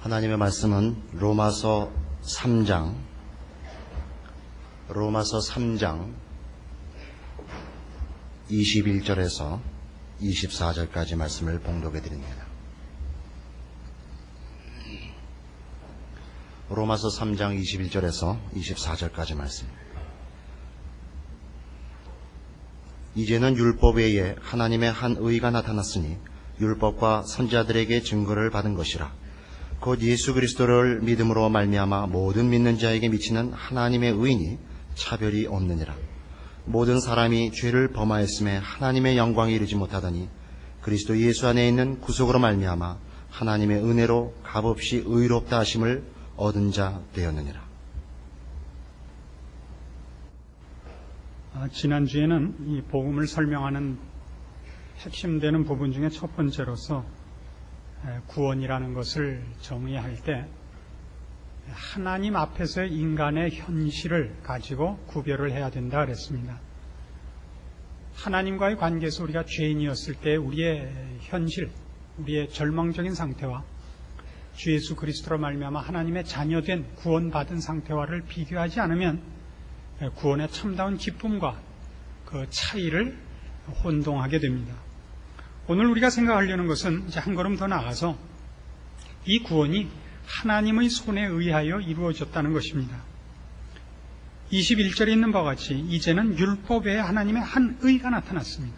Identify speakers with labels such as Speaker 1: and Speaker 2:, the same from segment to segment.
Speaker 1: 하나님의 말씀은 로마서 3장 21절에서 24절까지 말씀을 봉독해 드립니다. 로마서 3장 21절에서 24절까지 말씀입니다. 이제는 율법 외에 하나님의 한 의가 나타났으니 율법과 선지자들에게 증거를 받은 것이라. 곧 예수 그리스도를 믿음으로 말미암아 모든 믿는 자에게 미치는 하나님의 의인이 차별이 없느니라. 모든 사람이 죄를 범하였음에 하나님의 영광에 이르지 못하더니 그리스도 예수 안에 있는 구속으로 말미암아 하나님의 은혜로 값없이 의롭다 하심을 얻은 자 되었느니라.
Speaker 2: 지난주에는 이 복음을 설명하는 핵심되는 부분 중에 첫 번째로서 구원이라는 것을 정의할 때 하나님 앞에서의 인간의 현실을 가지고 구별을 해야 된다 그랬습니다. 하나님과의 관계에서 우리가 죄인이었을 때 우리의 현실, 우리의 절망적인 상태와 주 예수 그리스도로 말미암아 하나님의 자녀된 구원받은 상태와를 비교하지 않으면 구원의 참다운 기쁨과 그 차이를 혼동하게 됩니다. 오늘 우리가 생각하려는 것은 이제 한 걸음 더 나아가서 이 구원이 하나님의 손에 의하여 이루어졌다는 것입니다. 21절에 있는 바와 같이 이제는 율법 외에 하나님의 한 의가 나타났습니다.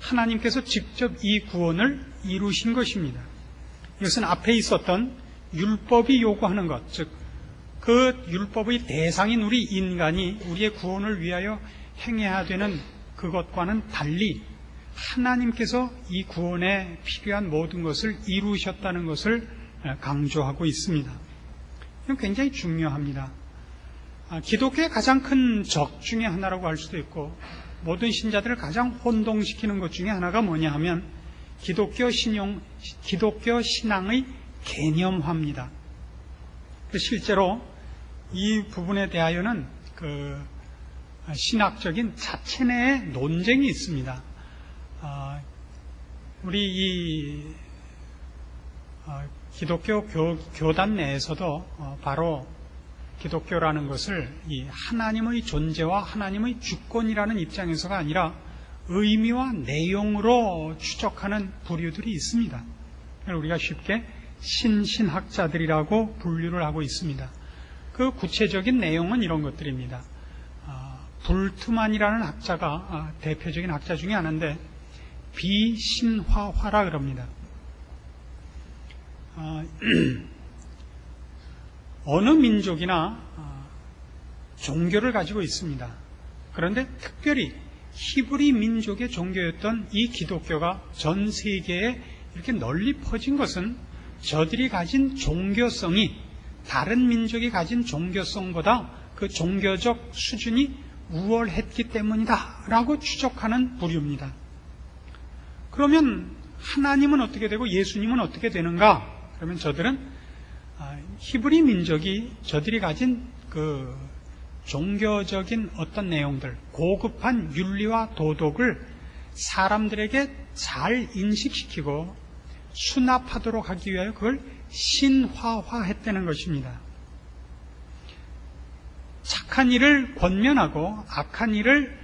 Speaker 2: 하나님께서 직접 이 구원을 이루신 것입니다. 이것은 앞에 있었던 율법이 요구하는 것, 즉 그 율법의 대상인 우리 인간이 우리의 구원을 위하여 행해야 되는 그것과는 달리 하나님께서 이 구원에 필요한 모든 것을 이루셨다는 것을 강조하고 있습니다. 이건 굉장히 중요합니다. 기독교의 가장 큰 적 중에 하나라고 할 수도 있고 모든 신자들을 가장 혼동시키는 것 중에 하나가 뭐냐 하면 기독교 신앙의 개념화입니다. 실제로 이 부분에 대하여는 그 신학적인 자체 내의 논쟁이 있습니다. 우리 이 기독교 교단 내에서도 바로 기독교라는 것을 이 하나님의 존재와 하나님의 주권이라는 입장에서가 아니라 의미와 내용으로 추적하는 부류들이 있습니다. 우리가 쉽게 신신학자들이라고 분류를 하고 있습니다. 그 구체적인 내용은 이런 것들입니다. 불트만이라는 학자가 대표적인 학자 중에 하나인데 비신화화라 그럽니다. 어느 민족이나 종교를 가지고 있습니다. 그런데 특별히 히브리 민족의 종교였던 이 기독교가 전 세계에 이렇게 널리 퍼진 것은 저들이 가진 종교성이 다른 민족이 가진 종교성보다 그 종교적 수준이 우월했기 때문이다 라고 추적하는 부류입니다. 그러면 하나님은 어떻게 되고 예수님은 어떻게 되는가? 그러면 저들은 히브리 민족이 저들이 가진 그 종교적인 어떤 내용들, 고급한 윤리와 도덕을 사람들에게 잘 인식시키고 수납하도록 하기 위하여 그걸 신화화했다는 것입니다. 착한 일을 권면하고 악한 일을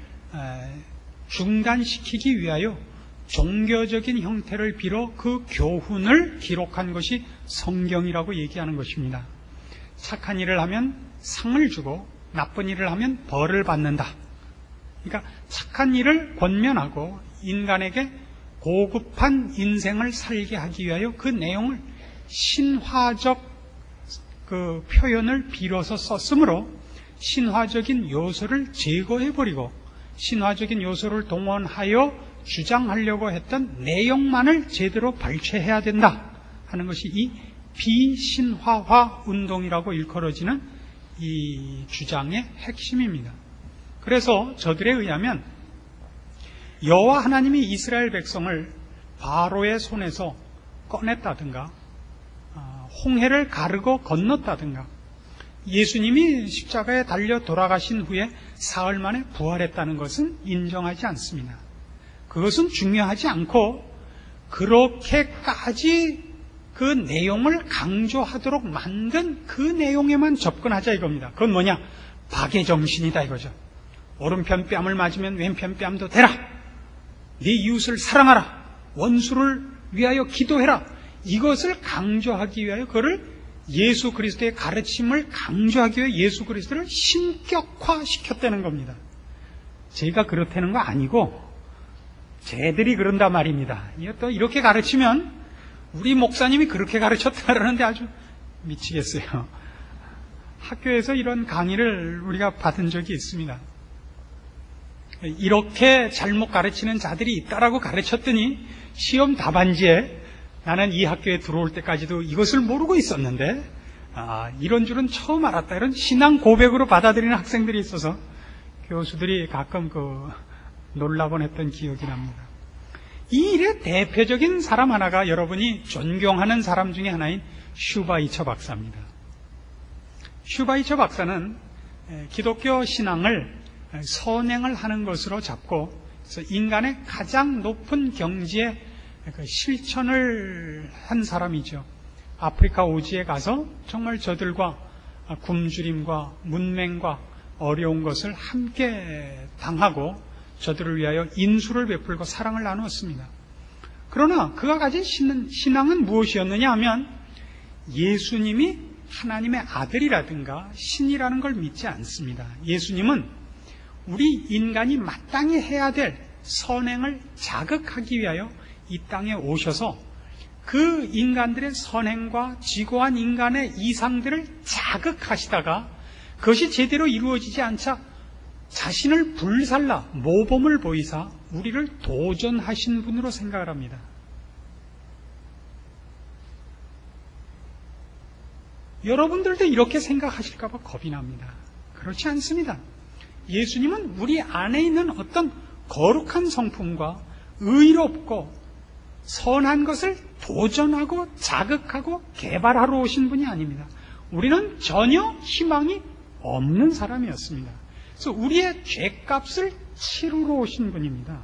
Speaker 2: 중단시키기 위하여 종교적인 형태를 빌어 그 교훈을 기록한 것이 성경이라고 얘기하는 것입니다. 착한 일을 하면 상을 주고 나쁜 일을 하면 벌을 받는다. 그러니까 착한 일을 권면하고 인간에게 고급한 인생을 살게 하기 위하여 그 내용을 신화적 그 표현을 빌어서 썼으므로 신화적인 요소를 제거해버리고 신화적인 요소를 동원하여 주장하려고 했던 내용만을 제대로 발췌해야 된다 하는 것이 이 비신화화 운동이라고 일컬어지는 이 주장의 핵심입니다. 그래서 저들에 의하면 여호와 하나님이 이스라엘 백성을 바로의 손에서 꺼냈다든가 홍해를 가르고 건넜다든가 예수님이 십자가에 달려 돌아가신 후에 사흘 만에 부활했다는 것은 인정하지 않습니다. 그것은 중요하지 않고 그렇게까지 그 내용을 강조하도록 만든 그 내용에만 접근하자 이겁니다. 그건 뭐냐? 박의 정신이다 이거죠. 오른편 뺨을 맞으면 왼편 뺨도 대라. 네 이웃을 사랑하라. 원수를 위하여 기도해라. 이것을 강조하기 위하여 그를 예수 그리스도의 가르침을 강조하기 위해 예수 그리스도를 신격화시켰다는 겁니다. 제가 그렇다는 거 아니고 쟤들이 그런단 말입니다. 또 이렇게 가르치면 우리 목사님이 그렇게 가르쳤다라는데 아주 미치겠어요. 학교에서 이런 강의를 우리가 받은 적이 있습니다. 이렇게 잘못 가르치는 자들이 있다라고 가르쳤더니 시험 답안지에 나는 이 학교에 들어올 때까지도 이것을 모르고 있었는데 이런 줄은 처음 알았다. 이런 신앙 고백으로 받아들이는 학생들이 있어서 교수들이 가끔 놀라곤 했던 기억이 납니다. 이 일의 대표적인 사람 하나가 여러분이 존경하는 사람 중에 하나인 슈바이처 박사입니다. 슈바이처 박사는 기독교 신앙을 선행을 하는 것으로 잡고 인간의 가장 높은 경지에 실천을 한 사람이죠. 아프리카 오지에 가서 정말 저들과 굶주림과 문맹과 어려운 것을 함께 당하고 저들을 위하여 인수를 베풀고 사랑을 나누었습니다. 그러나 그가 가진 신앙은 무엇이었느냐 하면 예수님이 하나님의 아들이라든가 신이라는 걸 믿지 않습니다. 예수님은 우리 인간이 마땅히 해야 될 선행을 자극하기 위하여 이 땅에 오셔서 그 인간들의 선행과 지고한 인간의 이상들을 자극하시다가 그것이 제대로 이루어지지 않자 자신을 불살라 모범을 보이사 우리를 도전하신 분으로 생각을 합니다. 여러분들도 이렇게 생각하실까 봐 겁이 납니다. 그렇지 않습니다. 예수님은 우리 안에 있는 어떤 거룩한 성품과 의롭고 선한 것을 도전하고 자극하고 개발하러 오신 분이 아닙니다. 우리는 전혀 희망이 없는 사람이었습니다. 그래서 우리의 죄값을 치르러 오신 분입니다.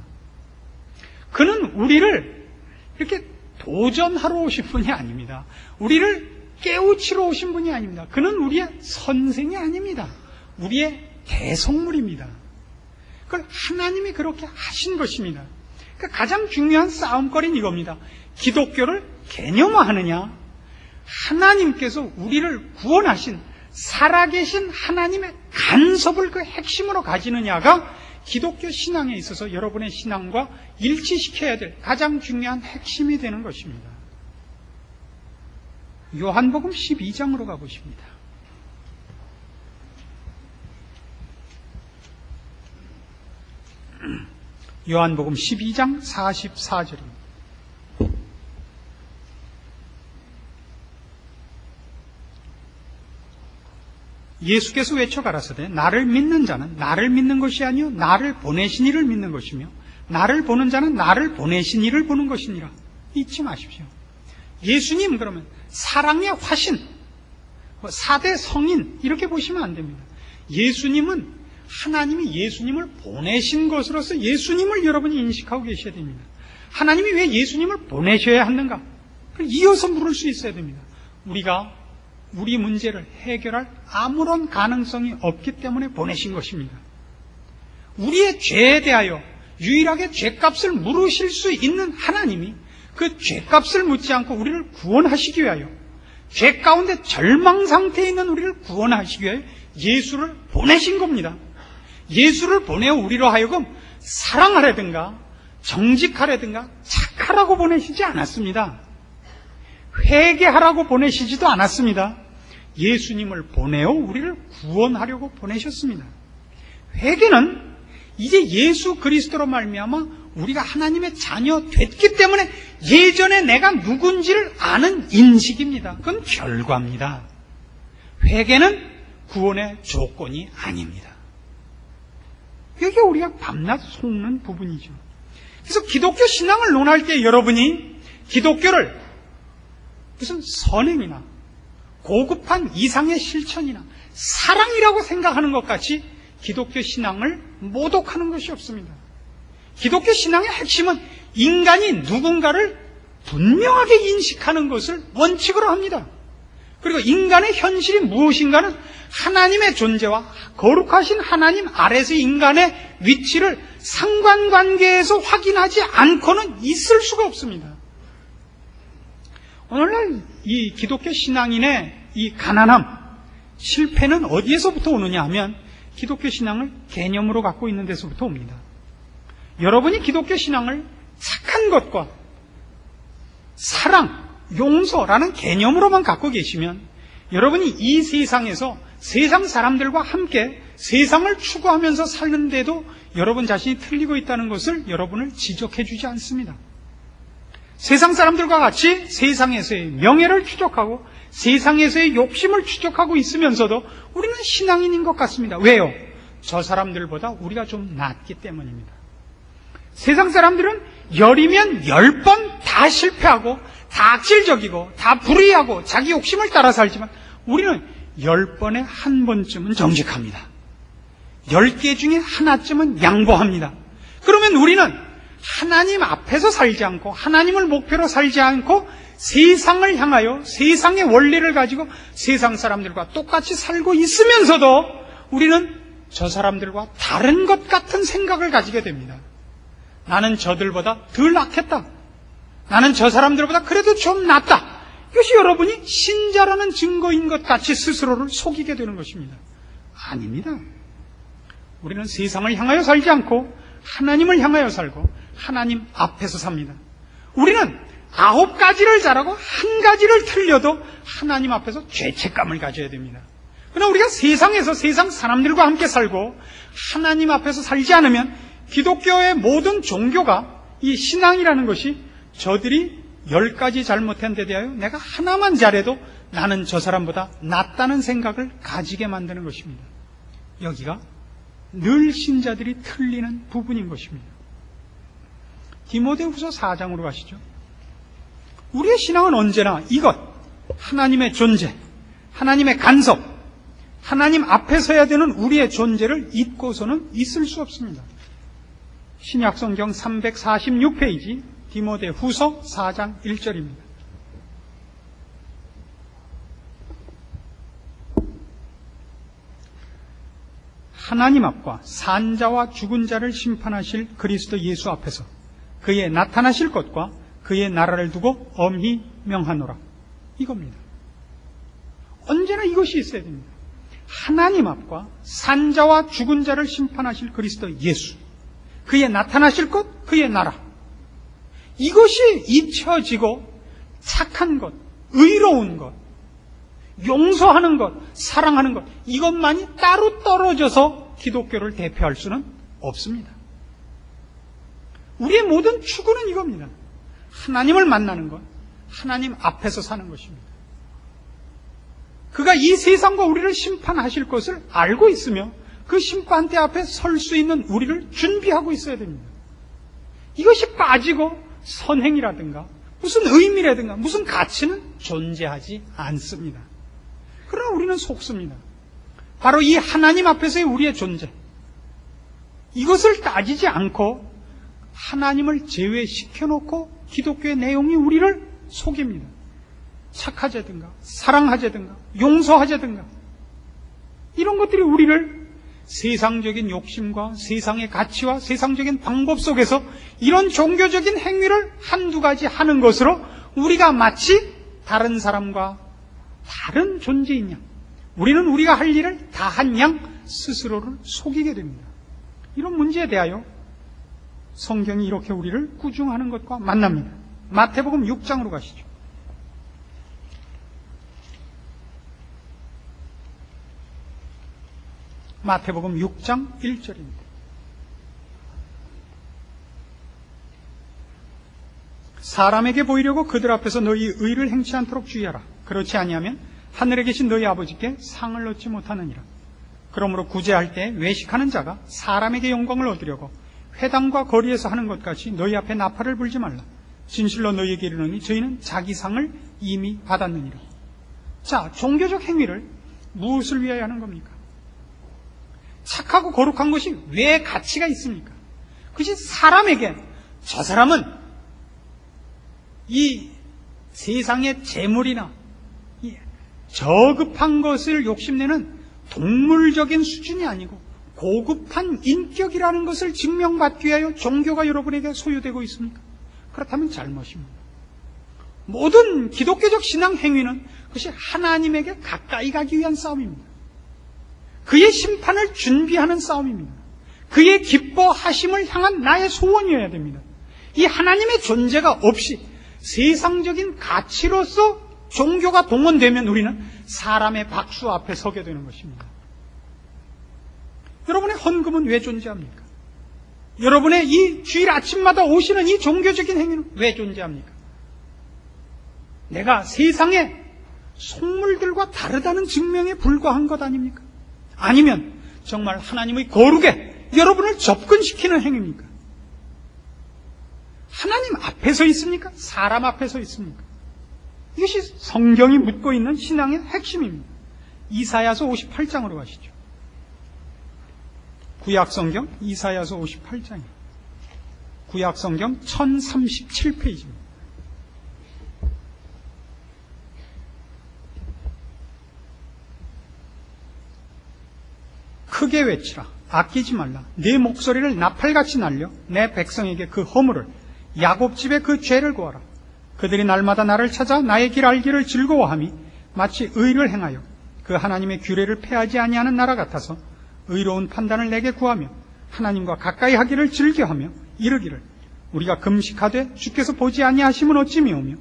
Speaker 2: 그는 우리를 이렇게 도전하러 오신 분이 아닙니다. 우리를 깨우치러 오신 분이 아닙니다. 그는 우리의 선생이 아닙니다. 우리의 대속물입니다. 그걸 하나님이 그렇게 하신 것입니다. 그러니까 가장 중요한 싸움거리는 이겁니다. 기독교를 개념화하느냐, 하나님께서 우리를 구원하신 살아계신 하나님의 간섭을 그 핵심으로 가지느냐가 기독교 신앙에 있어서 여러분의 신앙과 일치시켜야 될 가장 중요한 핵심이 되는 것입니다. 요한복음 12장으로 가보십니다. 요한복음 12장 44절입니다. 예수께서 외쳐 가라사대 나를 믿는 자는 나를 믿는 것이 아니요 나를 보내신 이를 믿는 것이며 나를 보는 자는 나를 보내신 이를 보는 것이니라. 잊지 마십시오. 예수님 그러면 사랑의 화신, 4대 성인 이렇게 보시면 안 됩니다. 예수님은 하나님이 예수님을 보내신 것으로서 예수님을 여러분이 인식하고 계셔야 됩니다. 하나님이 왜 예수님을 보내셔야 하는가? 이어서 물을 수 있어야 됩니다. 우리가 우리 문제를 해결할 아무런 가능성이 없기 때문에 보내신 것입니다. 우리의 죄에 대하여 유일하게 죄값을 물으실 수 있는 하나님이 그 죄값을 묻지 않고 우리를 구원하시기 위하여 죄 가운데 절망 상태에 있는 우리를 구원하시기 위하여 예수를 보내신 겁니다. 예수를 보내어 우리로 하여금 사랑하라든가 정직하라든가 착하라고 보내시지 않았습니다. 회개하라고 보내시지도 않았습니다. 예수님을 보내어 우리를 구원하려고 보내셨습니다. 회개는 이제 예수 그리스도로 말미암아 우리가 하나님의 자녀 됐기 때문에 예전에 내가 누군지를 아는 인식입니다. 그건 결과입니다. 회개는 구원의 조건이 아닙니다. 이게 우리가 밤낮 속는 부분이죠. 그래서 기독교 신앙을 논할 때 여러분이 기독교를 무슨 선행이나 고급한 이상의 실천이나 사랑이라고 생각하는 것 같이 기독교 신앙을 모독하는 것이 없습니다. 기독교 신앙의 핵심은 인간이 누군가를 분명하게 인식하는 것을 원칙으로 합니다. 그리고 인간의 현실이 무엇인가는 하나님의 존재와 거룩하신 하나님 아래서 인간의 위치를 상관관계에서 확인하지 않고는 있을 수가 없습니다. 오늘날 이 기독교 신앙인의 이 가난함, 실패는 어디에서부터 오느냐 하면 기독교 신앙을 개념으로 갖고 있는 데서부터 옵니다. 여러분이 기독교 신앙을 착한 것과 사랑, 용서라는 개념으로만 갖고 계시면 여러분이 이 세상에서 세상 사람들과 함께 세상을 추구하면서 사는데도 여러분 자신이 틀리고 있다는 것을 여러분을 지적해 주지 않습니다. 세상 사람들과 같이 세상에서의 명예를 추적하고 세상에서의 욕심을 추적하고 있으면서도 우리는 신앙인인 것 같습니다. 왜요? 저 사람들보다 우리가 좀 낫기 때문입니다. 세상 사람들은 10이면 10번 다 실패하고 다 악질적이고 다 불의하고 자기 욕심을 따라 살지만 우리는 10번에 한 번쯤은 정직합니다. 10개 중에 하나쯤은 양보합니다. 그러면 우리는 하나님 앞에서 살지 않고 하나님을 목표로 살지 않고 세상을 향하여 세상의 원리를 가지고 세상 사람들과 똑같이 살고 있으면서도 우리는 저 사람들과 다른 것 같은 생각을 가지게 됩니다. 나는 저들보다 덜 악했다. 나는 저 사람들보다 그래도 좀 낫다. 이것이 여러분이 신자라는 증거인 것 같이 스스로를 속이게 되는 것입니다. 아닙니다. 우리는 세상을 향하여 살지 않고 하나님을 향하여 살고 하나님 앞에서 삽니다. 우리는 9가지를 잘하고 1가지를 틀려도 하나님 앞에서 죄책감을 가져야 됩니다. 그러나 우리가 세상에서 세상 사람들과 함께 살고 하나님 앞에서 살지 않으면 기독교의 모든 종교가 이 신앙이라는 것이 저들이 10가지 잘못한 데 대하여 내가 하나만 잘해도 나는 저 사람보다 낫다는 생각을 가지게 만드는 것입니다. 여기가 늘 신자들이 틀리는 부분인 것입니다. 디모데후서 4장으로 가시죠. 우리의 신앙은 언제나 이것, 하나님의 존재, 하나님의 간섭, 하나님 앞에 서야 되는 우리의 존재를 잊고서는 있을 수 없습니다. 신약성경 346페이지 디모데후서 4장 1절입니다. 하나님 앞과 산자와 죽은 자를 심판하실 그리스도 예수 앞에서 그의 나타나실 것과 그의 나라를 두고 엄히 명하노라. 이겁니다. 언제나 이것이 있어야 됩니다. 하나님 앞과 산자와 죽은 자를 심판하실 그리스도 예수, 그의 나타나실 것, 그의 나라. 이것이 잊혀지고 착한 것, 의로운 것, 용서하는 것, 사랑하는 것, 이것만이 따로 떨어져서 기독교를 대표할 수는 없습니다. 우리의 모든 추구는 이겁니다. 하나님을 만나는 것, 하나님 앞에서 사는 것입니다. 그가 이 세상과 우리를 심판하실 것을 알고 있으며 그 심판대 앞에 설 수 있는 우리를 준비하고 있어야 됩니다. 이것이 빠지고 선행이라든가 무슨 의미라든가 무슨 가치는 존재하지 않습니다. 그러나 우리는 속습니다. 바로 이 하나님 앞에서의 우리의 존재, 이것을 따지지 않고 하나님을 제외시켜놓고 기독교의 내용이 우리를 속입니다. 착하자든가 사랑하자든가 용서하자든가 이런 것들이 우리를 세상적인 욕심과 세상의 가치와 세상적인 방법 속에서 이런 종교적인 행위를 한두 가지 하는 것으로 우리가 마치 다른 사람과 다른 존재인 양, 우리는 우리가 할 일을 다 한 양 스스로를 속이게 됩니다. 이런 문제에 대하여 성경이 이렇게 우리를 꾸중하는 것과 만납니다. 마태복음 6장으로 가시죠. 마태복음 6장 1절입니다. 사람에게 보이려고 그들 앞에서 너희 의를 행치 않도록 주의하라. 그렇지 아니하면 하늘에 계신 너희 아버지께 상을 얻지 못하느니라. 그러므로 구제할 때 외식하는 자가 사람에게 영광을 얻으려고 회당과 거리에서 하는 것 같이 너희 앞에 나팔을 불지 말라. 진실로 너희에게 이르노니 저희는 자기 상을 이미 받았느니라. 자, 종교적 행위를 무엇을 위하여 하는 겁니까? 착하고 거룩한 것이 왜 가치가 있습니까? 그것이 사람에게 저 사람은 이 세상의 재물이나 이 저급한 것을 욕심내는 동물적인 수준이 아니고 고급한 인격이라는 것을 증명받기 위하여 종교가 여러분에게 소유되고 있습니까? 그렇다면 잘못입니다. 모든 기독교적 신앙 행위는 그것이 하나님에게 가까이 가기 위한 싸움입니다. 그의 심판을 준비하는 싸움입니다. 그의 기뻐하심을 향한 나의 소원이어야 됩니다. 이 하나님의 존재가 없이 세상적인 가치로서 종교가 동원되면 우리는 사람의 박수 앞에 서게 되는 것입니다. 여러분의 헌금은 왜 존재합니까? 여러분의 이 주일 아침마다 오시는 이 종교적인 행위는 왜 존재합니까? 내가 세상의 속물들과 다르다는 증명에 불과한 것 아닙니까? 아니면 정말 하나님의 거룩에 여러분을 접근시키는 행위입니까? 하나님 앞에 서 있습니까? 사람 앞에 서 있습니까? 이것이 성경이 묻고 있는 신앙의 핵심입니다. 이사야서 58장으로 가시죠. 구약성경 이사야서 58장입니다. 구약성경 1037페이지입니다. 크게 외치라. 아끼지 말라. 내 목소리를 나팔같이 날려 내 백성에게 그 허물을 야곱집에 그 죄를 고하라. 그들이 날마다 나를 찾아 나의 길 알기를 즐거워함이 마치 의를 행하여 그 하나님의 규례를 폐하지 아니하는 나라 같아서 의로운 판단을 내게 구하며 하나님과 가까이 하기를 즐겨하며 이르기를 우리가 금식하되 주께서 보지 아니하심은 어찌 미오며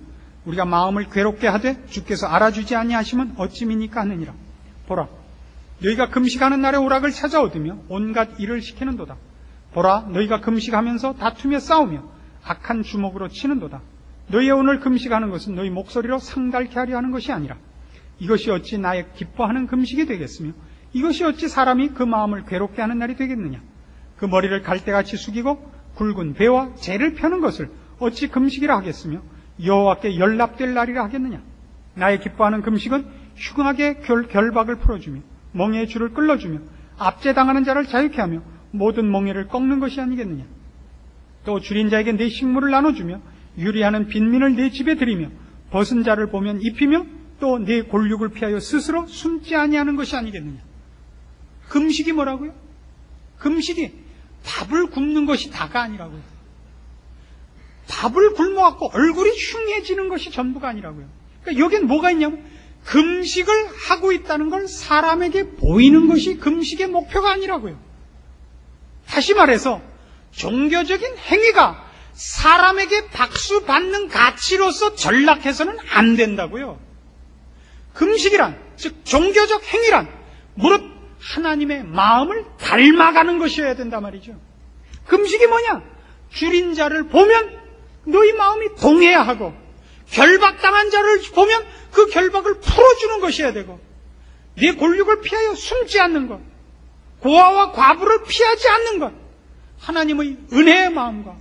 Speaker 2: 우리가 마음을 괴롭게 하되 주께서 알아주지 아니하심은 어찌 미니까 하느니라. 보라, 너희가 금식하는 날에 오락을 찾아 얻으며 온갖 일을 시키는도다. 보라, 너희가 금식하면서 다투며 싸우며 악한 주먹으로 치는도다. 너희 오늘 금식하는 것은 너희 목소리로 상달케 하려 하는 것이 아니라 이것이 어찌 나의 기뻐하는 금식이 되겠으며 이것이 어찌 사람이 그 마음을 괴롭게 하는 날이 되겠느냐. 그 머리를 갈대같이 숙이고 굵은 배와 재를 펴는 것을 어찌 금식이라 하겠으며 여호와께 연락될 날이라 하겠느냐. 나의 기뻐하는 금식은 흉하게 결박을 풀어주며 멍에의 줄을 끌어주며 압제당하는 자를 자유케 하며 모든 멍에를 꺾는 것이 아니겠느냐. 또 줄인 자에게 내 식물을 나눠주며 유리하는 빈민을 내 집에 들이며 벗은 자를 보면 입히며 또 내 골육을 피하여 스스로 숨지 아니하는 것이 아니겠느냐. 금식이 뭐라고요? 금식이 밥을 굶는 것이 다가 아니라고요. 밥을 굶어갖고 얼굴이 흉해지는 것이 전부가 아니라고요. 그러니까 여기엔 뭐가 있냐면 금식을 하고 있다는 걸 사람에게 보이는 것이 금식의 목표가 아니라고요. 다시 말해서 종교적인 행위가 사람에게 박수 받는 가치로서 전락해서는 안 된다고요. 금식이란, 즉 종교적 행위란 무릇 하나님의 마음을 닮아가는 것이어야 된단 말이죠. 금식이 뭐냐? 줄인 자를 보면 너희 마음이 동해야 하고 결박당한 자를 보면 그 결박을 풀어주는 것이어야 되고 네 골육을 피하여 숨지 않는 것, 고아와 과부를 피하지 않는 것, 하나님의 은혜의 마음과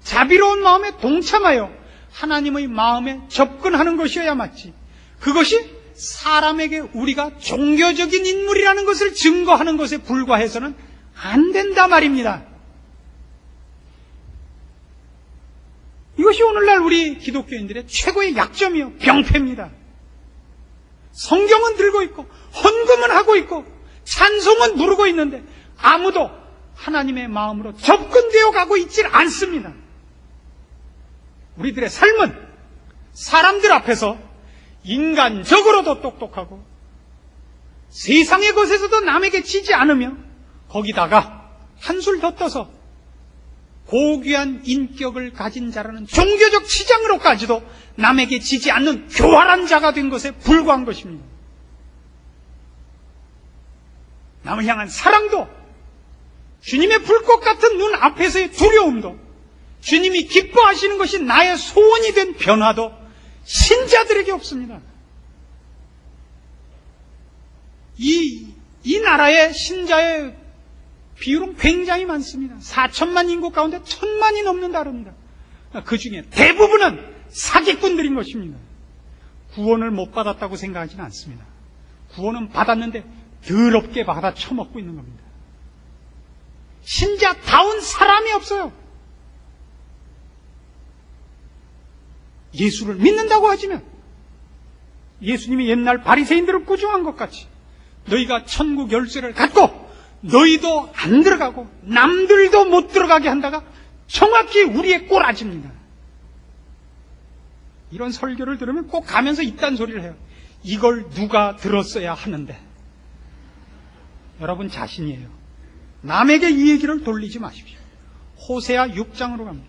Speaker 2: 자비로운 마음에 동참하여 하나님의 마음에 접근하는 것이어야 맞지. 그것이 사람에게 우리가 종교적인 인물이라는 것을 증거하는 것에 불과해서는 안 된다 말입니다. 이것이 오늘날 우리 기독교인들의 최고의 약점이요, 병폐입니다. 성경은 들고 있고 헌금은 하고 있고 찬송은 부르고 있는데 아무도 하나님의 마음으로 접근되어 가고 있질 않습니다. 우리들의 삶은 사람들 앞에서 인간적으로도 똑똑하고 세상의 것에서도 남에게 지지 않으며 거기다가 한술 더 떠서 고귀한 인격을 가진 자라는 종교적 치장으로까지도 남에게 지지 않는 교활한 자가 된 것에 불과한 것입니다. 남을 향한 사랑도 주님의 불꽃 같은 눈 앞에서의 두려움도 주님이 기뻐하시는 것이 나의 소원이 된 변화도 신자들에게 없습니다. 이 나라의 신자의 비율은 굉장히 많습니다. 4천만 인구 가운데 1,000만이 넘는다 합니다. 그 중에 대부분은 사기꾼들인 것입니다. 구원을 못 받았다고 생각하지는 않습니다. 구원은 받았는데 더럽게 받아 처먹고 있는 겁니다. 신자다운 사람이 없어요. 예수를 믿는다고 하지만 예수님이 옛날 바리새인들을 꾸중한 것 같이 너희가 천국 열쇠를 갖고 너희도 안 들어가고 남들도 못 들어가게 한다가 정확히 우리의 꼬라지입니다. 이런 설교를 들으면 꼭 가면서 이딴 소리를 해요. 이걸 누가 들었어야 하는데. 여러분 자신이에요. 남에게 이 얘기를 돌리지 마십시오. 호세아 6장으로 갑니다.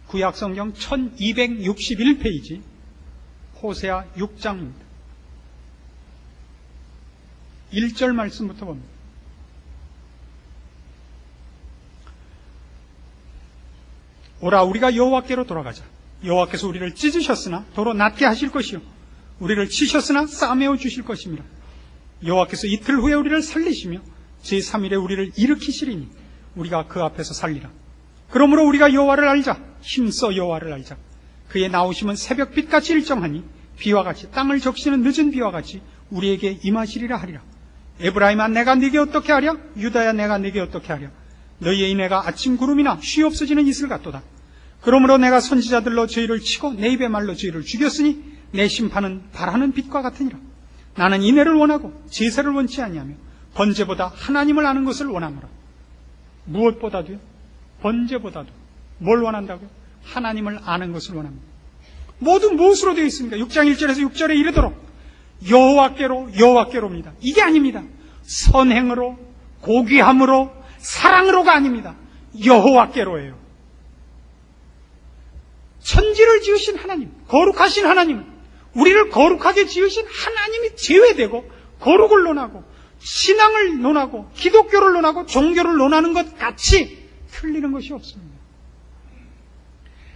Speaker 2: 구약성경 1261페이지 호세아 6장입니다. 1절 말씀부터 봅니다. 오라 우리가 여호와께로 돌아가자. 여호와께서 우리를 찢으셨으나 도로 낫게 하실 것이요 우리를 치셨으나 싸매어 주실 것입니다. 여호와께서 이틀 후에 우리를 살리시며 제3일에 우리를 일으키시리니 우리가 그 앞에서 살리라. 그러므로 우리가 여호와를 알자. 힘써 여호와를 알자. 그의 나오심은 새벽빛같이 일정하니 비와 같이 땅을 적시는 늦은 비와 같이 우리에게 임하시리라 하리라. 에브라임아 내가 네게 어떻게 하랴? 유다야 내가 네게 어떻게 하랴? 너희의 인애가 아침 구름이나 쉬 없어지는 이슬 같도다. 그러므로 내가 선지자들로 저희를 치고 내 입의 말로 저희를 죽였으니 내 심판은 발하는 빛과 같으니라. 나는 인애를 원하고 제사를 원치 아니하며 번제보다 하나님을 아는 것을 원하노라. 무엇보다도요? 번제보다도 뭘 원한다고요? 하나님을 아는 것을 원합니다. 모두 무엇으로 되어 있습니까? 6장 1절에서 6절에 이르도록 여호와께로입니다. 이게 아닙니다. 선행으로, 고귀함으로, 사랑으로가 아닙니다. 여호와께로예요. 천지를 지으신 하나님, 거룩하신 하나님은 우리를 거룩하게 지으신 하나님이 제외되고 거룩을 논하고 신앙을 논하고 기독교를 논하고 종교를 논하는 것 같이 틀리는 것이 없습니다.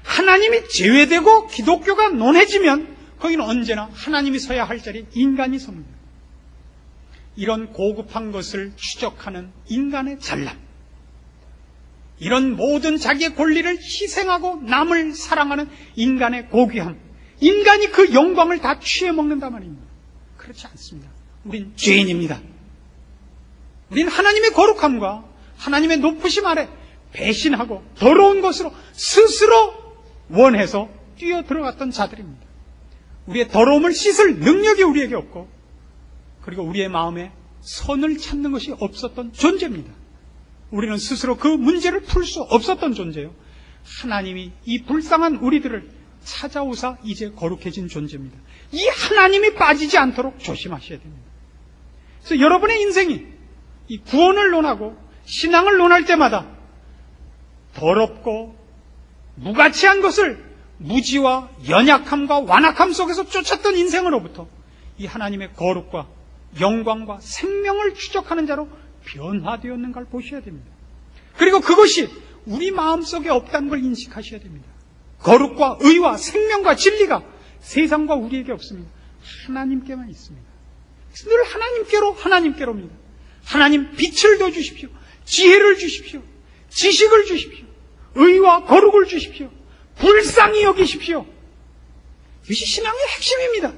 Speaker 2: 하나님이 제외되고 기독교가 논해지면 거기는 언제나 하나님이 서야 할 자리에 인간이 섭니다. 이런 고급한 것을 추적하는 인간의 잘남, 이런 모든 자기의 권리를 희생하고 남을 사랑하는 인간의 고귀함, 인간이 그 영광을 다 취해먹는단 말입니다. 그렇지 않습니다. 우린 죄인입니다. 우린 하나님의 거룩함과 하나님의 높으심 아래 배신하고 더러운 것으로 스스로 원해서 뛰어들어갔던 자들입니다. 우리의 더러움을 씻을 능력이 우리에게 없고 그리고 우리의 마음에 선을 찾는 것이 없었던 존재입니다. 우리는 스스로 그 문제를 풀 수 없었던 존재요. 하나님이 이 불쌍한 우리들을 찾아오사 이제 거룩해진 존재입니다. 이 하나님이 빠지지 않도록 조심하셔야 됩니다. 그래서 여러분의 인생이 이 구원을 논하고 신앙을 논할 때마다 더럽고 무가치한 것을 무지와 연약함과 완악함 속에서 쫓았던 인생으로부터 이 하나님의 거룩과 영광과 생명을 추적하는 자로 변화되었는가를 보셔야 됩니다. 그리고 그것이 우리 마음속에 없다는 걸 인식하셔야 됩니다. 거룩과 의와 생명과 진리가 세상과 우리에게 없습니다. 하나님께만 있습니다. 늘 하나님께로입니다. 하나님 빛을 더 주십시오. 지혜를 주십시오. 지식을 주십시오. 의와 거룩을 주십시오. 불쌍히 여기십시오. 이것이 신앙의 핵심입니다.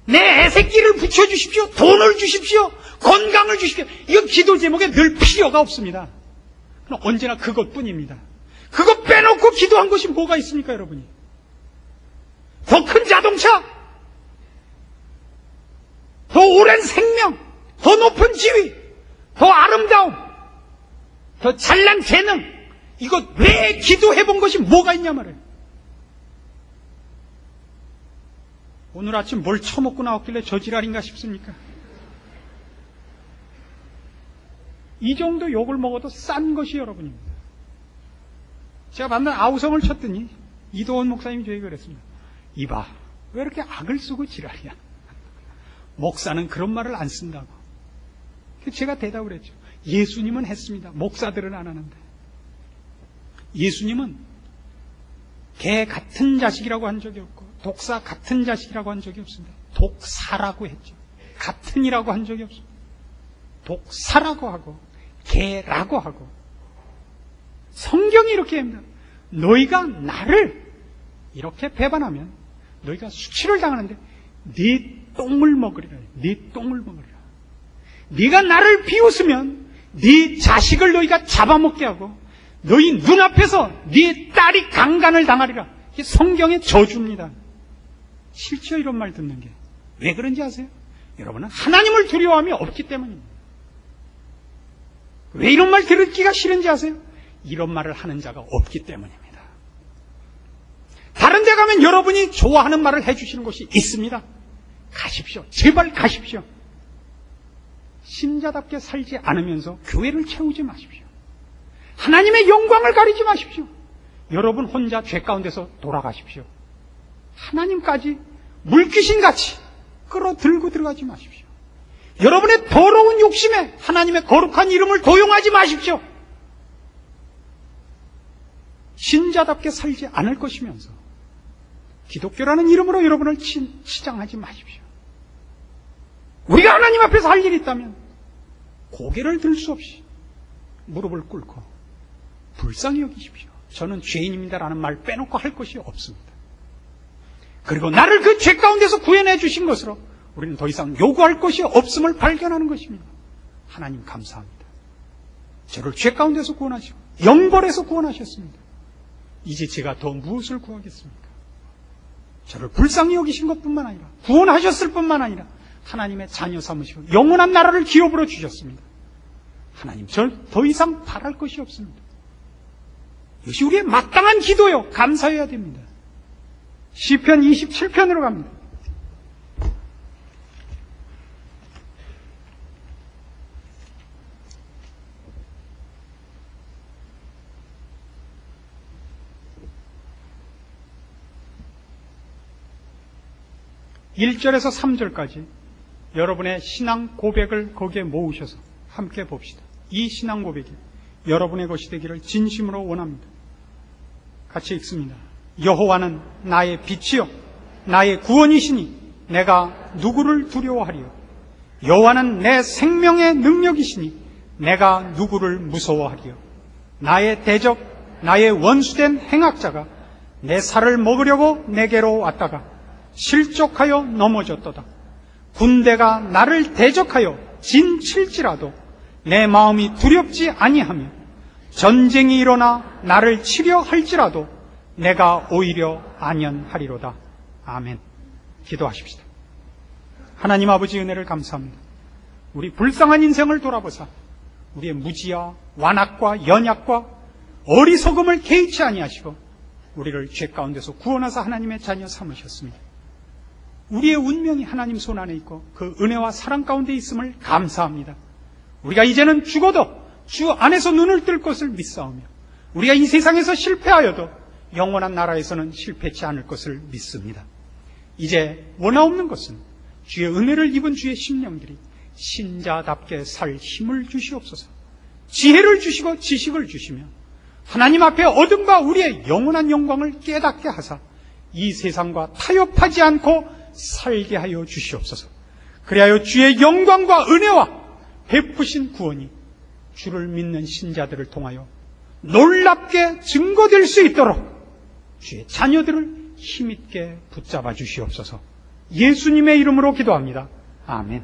Speaker 2: 내 애새끼를 붙여주십시오. 돈을 주십시오. 건강을 주십시오. 이건 기도 제목에 늘 필요가 없습니다. 언제나 그것뿐입니다. 그것 빼놓고 기도한 것이 뭐가 있습니까, 여러분이? 더 큰 자동차, 더 오랜 생명, 더 높은 지위, 더 아름다움, 더 잘난 재능, 이것 왜 기도해본 것이 뭐가 있냐 말이에요. 오늘 아침 뭘 처먹고 나왔길래 저 지랄인가 싶습니까? 이 정도 욕을 먹어도 싼 것이 여러분입니다. 제가 만난 아우성을 쳤더니 이도원 목사님이 저에게 그랬습니다. 이봐, 왜 이렇게 악을 쓰고 지랄이야? 목사는 그런 말을 안 쓴다고. 제가 대답을 했죠. 예수님은 했습니다. 목사들은 안 하는데. 예수님은 개 같은 자식이라고 한 적이 없고 독사 같은 자식이라고 한 적이 없습니다. 독사라고 했죠. 같은이라고 한 적이 없습니다. 독사라고 하고 개라고 하고 성경이 이렇게 합니다. 너희가 나를 이렇게 배반하면 너희가 수치를 당하는데 네 똥을 먹으리라. 네 똥을 먹으리라. 네가 나를 비웃으면 네 자식을 너희가 잡아먹게 하고 너희 눈앞에서 네 딸이 강간을 당하리라. 이게 성경의 저주입니다. 실제 이런 말 듣는 게 왜 그런지 아세요? 여러분은 하나님을 두려워함이 없기 때문입니다. 왜 이런 말 들을기가 싫은지 아세요? 이런 말을 하는 자가 없기 때문입니다. 다른 데 가면 여러분이 좋아하는 말을 해주시는 곳이 있습니다. 가십시오. 제발 가십시오. 신자답게 살지 않으면서 교회를 채우지 마십시오. 하나님의 영광을 가리지 마십시오. 여러분 혼자 죄 가운데서 돌아가십시오. 하나님까지 물귀신같이 끌어들고 들어가지 마십시오. 여러분의 더러운 욕심에 하나님의 거룩한 이름을 도용하지 마십시오. 신자답게 살지 않을 것이면서 기독교라는 이름으로 여러분을 치장하지 마십시오. 우리가 하나님 앞에서 할 일이 있다면 고개를 들 수 없이 무릎을 꿇고 불쌍히 여기십시오. 저는 죄인입니다라는 말 빼놓고 할 것이 없습니다. 그리고 나를 그 죄 가운데서 구해내 주신 것으로 우리는 더 이상 요구할 것이 없음을 발견하는 것입니다. 하나님 감사합니다. 저를 죄 가운데서 구원하시고 영벌에서 구원하셨습니다. 이제 제가 더 무엇을 구하겠습니까? 저를 불쌍히 여기신 것뿐만 아니라 구원하셨을 뿐만 아니라 하나님의 자녀 삼으시고 영원한 나라를 기업으로 주셨습니다. 하나님, 저는 더 이상 바랄 것이 없습니다. 이것이 우리의 마땅한 기도요. 감사해야 됩니다. 시편 27편으로 갑니다. (1절에서) (3절까지) 여러분의 신앙 고백을 거기에 모으셔서 함께 봅시다. 이 신앙 고백이 여러분의 것이 되기를 진심으로 원합니다. 같이 읽습니다. 여호와는 나의 빛이요 나의 구원이시니 내가 누구를 두려워하리요. 여호와는 내 생명의 능력이시니 내가 누구를 무서워하리요. 나의 대적 나의 원수된 행악자가 내 살을 먹으려고 내게로 왔다가 실족하여 넘어졌도다. 군대가 나를 대적하여 진칠지라도 내 마음이 두렵지 아니하며 전쟁이 일어나 나를 치려 할지라도 내가 오히려 안연하리로다. 아멘. 기도하십시다. 하나님 아버지 은혜를 감사합니다. 우리 불쌍한 인생을 돌아보사 우리의 무지와 완악과 연약과 어리석음을 개의치 아니하시고 우리를 죄 가운데서 구원하사 하나님의 자녀 삼으셨습니다. 우리의 운명이 하나님 손 안에 있고 그 은혜와 사랑 가운데 있음을 감사합니다. 우리가 이제는 죽어도 주 안에서 눈을 뜰 것을 믿사오며 우리가 이 세상에서 실패하여도 영원한 나라에서는 실패치 않을 것을 믿습니다. 이제 원하옵는 것은 주의 은혜를 입은 주의 심령들이 신자답게 살 힘을 주시옵소서. 지혜를 주시고 지식을 주시며 하나님 앞에 얻은 바 우리의 영원한 영광을 깨닫게 하사 이 세상과 타협하지 않고 살게 하여 주시옵소서. 그리하여 주의 영광과 은혜와 베푸신 구원이 주를 믿는 신자들을 통하여 놀랍게 증거될 수 있도록 주의 자녀들을 힘있게 붙잡아 주시옵소서. 예수님의 이름으로 기도합니다. 아멘.